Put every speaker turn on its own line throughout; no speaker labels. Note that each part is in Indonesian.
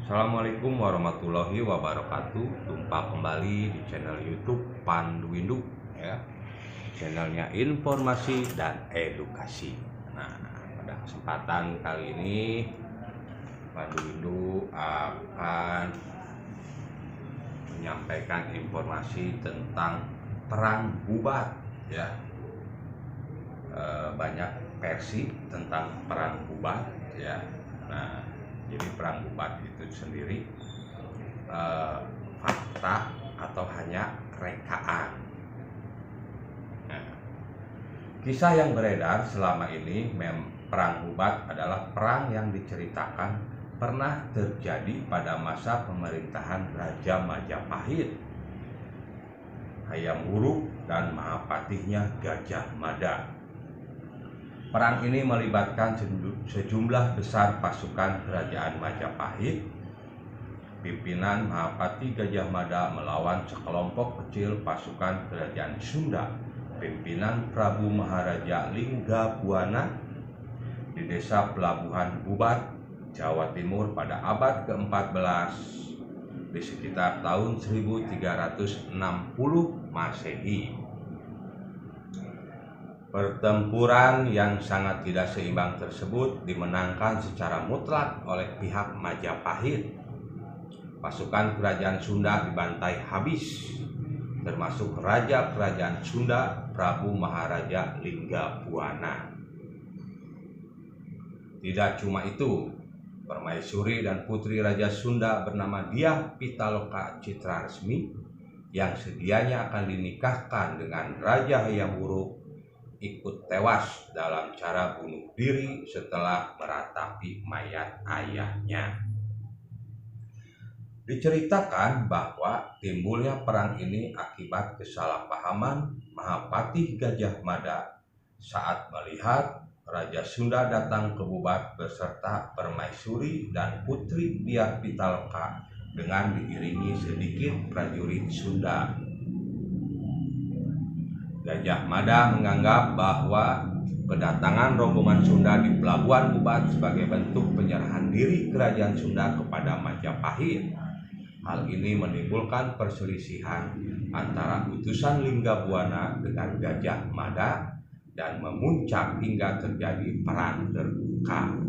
Assalamualaikum warahmatullahi wabarakatuh. Jumpa kembali di channel YouTube Panduwindu, ya. Channelnya informasi dan edukasi. Nah, pada kesempatan kali ini Panduwindu akan menyampaikan informasi tentang perang Bubat, ya. Banyak versi tentang perang Bubat, ya. Nah, jadi perang Bubat itu sendiri fakta atau hanya rekaan. Nah, kisah yang beredar selama ini, perang Bubat adalah perang yang diceritakan pernah terjadi pada masa pemerintahan Raja Majapahit, Hayam Wuruk, dan Mahapatihnya Gajah Mada. Perang ini melibatkan sejumlah besar pasukan kerajaan Majapahit. Pimpinan Mahapati Gajah Mada melawan sekelompok kecil pasukan kerajaan Sunda, pimpinan Prabu Maharaja Linggabuana di desa Pelabuhan Bubat, Jawa Timur pada abad ke-14 di sekitar tahun 1360 Masehi. Pertempuran yang sangat tidak seimbang tersebut dimenangkan secara mutlak oleh pihak Majapahit. Pasukan kerajaan Sunda dibantai habis, termasuk Raja Kerajaan Sunda Prabu Maharaja Linggabuana. Tidak cuma itu, permaisuri dan putri Raja Sunda bernama Dyah Pitaloka Citraresmi yang sedianya akan dinikahkan dengan Raja Hayam Wuruk ikut tewas dalam cara bunuh diri setelah meratapi mayat ayahnya. Diceritakan bahwa timbulnya perang ini akibat kesalahpahaman Mahapatih Gajah Mada saat melihat Raja Sunda datang ke Bubat beserta permaisuri dan putri Dyah Pitaloka dengan diiringi sedikit prajurit Sunda. Gajah Mada menganggap bahwa kedatangan rombongan Sunda di Pelabuhan Bubat sebagai bentuk penyerahan diri kerajaan Sunda kepada Majapahit. Hal ini menimbulkan perselisihan antara utusan Linggabuana dengan Gajah Mada dan memuncak hingga terjadi perang terbuka.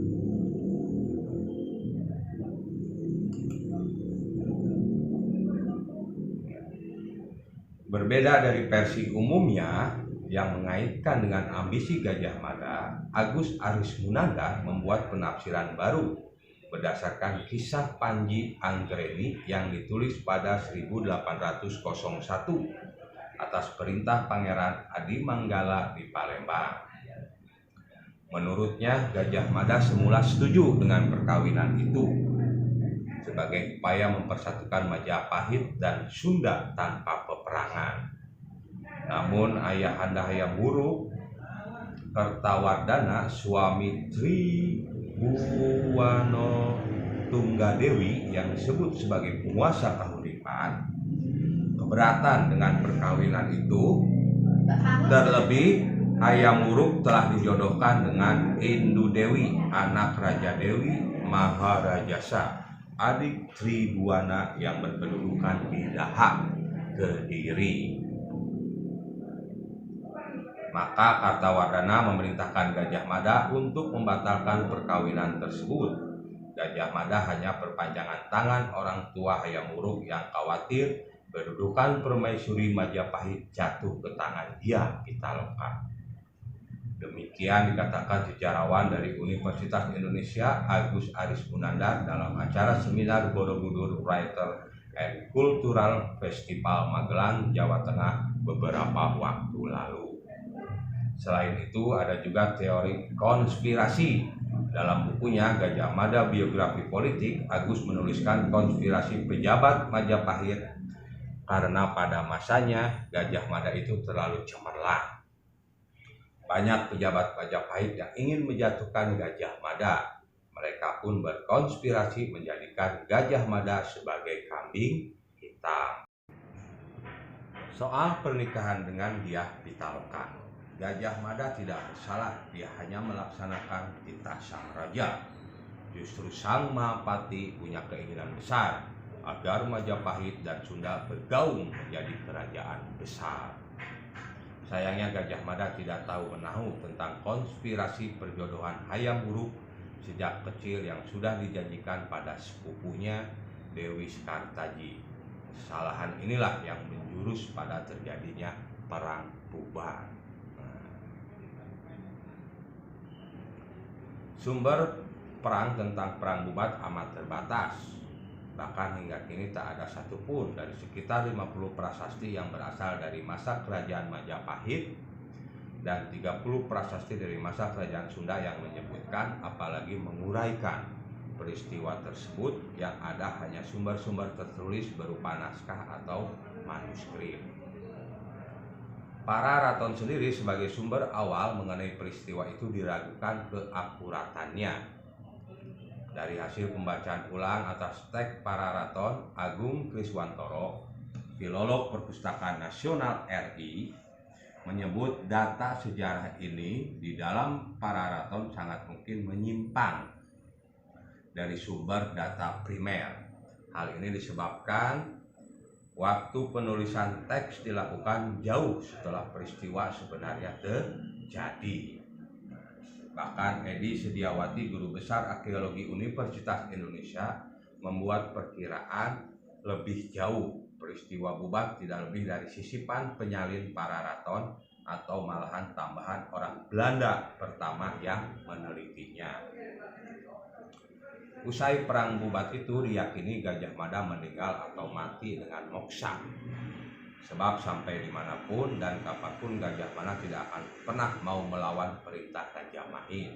Berbeda dari versi umumnya yang mengaitkan dengan ambisi Gajah Mada, Agus Arismunanda membuat penafsiran baru berdasarkan kisah Panji Anggreni yang ditulis pada 1801 atas perintah Pangeran Adimanggala di Palembang. Menurutnya, Gajah Mada semula setuju dengan perkawinan itu sebagai upaya mempersatukan Majapahit dan Sunda tanpa peperangan. Namun ayahanda Hayam Wuruk, Kertawardhana, suami Tribhuwana Tunggadewi yang disebut sebagai penguasa Kahuripan, keberatan dengan perkawinan itu. Terlebih, Hayam Wuruk telah dijodohkan dengan Indu Dewi, anak Raja Dewi Maharajasa, adik Tribhuwana yang berkedudukan di Dahak, Kediri. Maka Kartawardhana memerintahkan Gajah Mada untuk membatalkan perkawinan tersebut. Gajah Mada hanya perpanjangan tangan orang tua Hayam Wuruk yang khawatir kedudukan permaisuri Majapahit jatuh ke tangan Dyah Pitaloka. Demikian dikatakan sejarawan dari Universitas Indonesia Agus Arismunanda dalam acara seminar Borobudur Writer and Cultural Festival Magelang, Jawa Tengah beberapa waktu lalu. Selain itu, ada juga teori konspirasi. Dalam bukunya Gajah Mada Biografi Politik, Agus menuliskan konspirasi pejabat Majapahit karena pada masanya Gajah Mada itu terlalu cemerlang. Banyak pejabat Majapahit yang ingin menjatuhkan Gajah Mada. Mereka pun berkonspirasi menjadikan Gajah Mada sebagai kambing hitam. Soal pernikahan dengan Dyah Pitaloka, Gajah Mada tidak bersalah, dia hanya melaksanakan titah sang raja. Justru Sang Mahapati punya keinginan besar agar Majapahit dan Sunda bergaung menjadi kerajaan besar. Sayangnya Gajah Mada tidak tahu menahu tentang konspirasi perjodohan hayam buruk sejak kecil yang sudah dijanjikan pada sepupunya Dewi Sekartaji. Kesalahan inilah yang menjurus pada terjadinya perang bubar. Sumber perang tentang perang bubat amat terbatas. Bahkan hingga kini tak ada satupun dari sekitar 50 prasasti yang berasal dari masa kerajaan Majapahit dan 30 prasasti dari masa kerajaan Sunda yang menyebutkan apalagi menguraikan peristiwa tersebut. Yang ada hanya sumber-sumber tertulis berupa naskah atau manuskrip. Para raton sendiri sebagai sumber awal mengenai peristiwa itu diragukan keakuratannya. Dari hasil pembacaan ulang atas teks para raton, Agung Kriswantoro, Filolog Perpustakaan Nasional RI, menyebut data sejarah ini di dalam para raton sangat mungkin menyimpang dari sumber data primer. Hal ini disebabkan waktu penulisan teks dilakukan jauh setelah peristiwa sebenarnya terjadi. Bahkan Edi Sediawati, Guru Besar Arkeologi Universitas Indonesia, membuat perkiraan lebih jauh. Peristiwa bubat tidak lebih dari sisipan penyalin para raton atau malahan tambahan orang Belanda pertama yang menelitinya. Usai perang bubat itu diyakini Gajah Mada meninggal atau mati dengan moksa. Sebab sampai dimanapun dan kapanpun Gajah Mada tidak akan pernah mau melawan perintah Majapahit.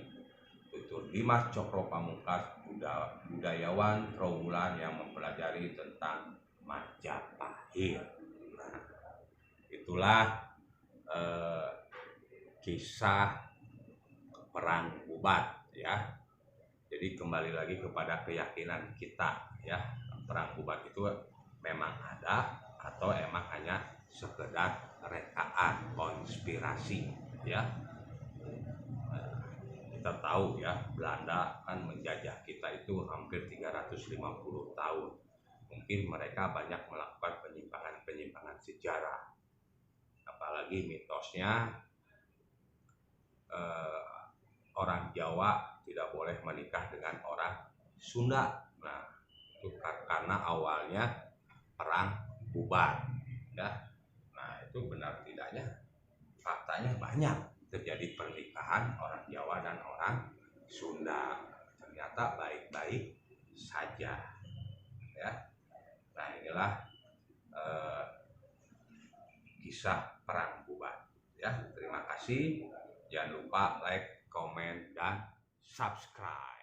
Tutur Dimas Cokro Pamungkas, budayawan Trawulan yang mempelajari tentang Majapahit. Nah, itulah kisah perang bubat ya. Jadi kembali lagi kepada keyakinan kita ya, perang bubat itu memang ada atau emang hanya sekedar rekaan konspirasi ya. Kita tahu ya, Belanda kan menjajah kita itu hampir 350 tahun. Mungkin mereka banyak melakukan penyimpangan sejarah. Apalagi mitosnya orang Jawa tidak boleh menikah dengan orang Sunda. Nah, itu karena awalnya perang bubat ya. Nah, itu benar tidaknya, faktanya banyak terjadi pernikahan orang Jawa dan orang Sunda, ternyata baik-baik saja ya. Nah, inilah kisah perang bubat ya. Terima kasih, jangan lupa like, komen, dan subscribe.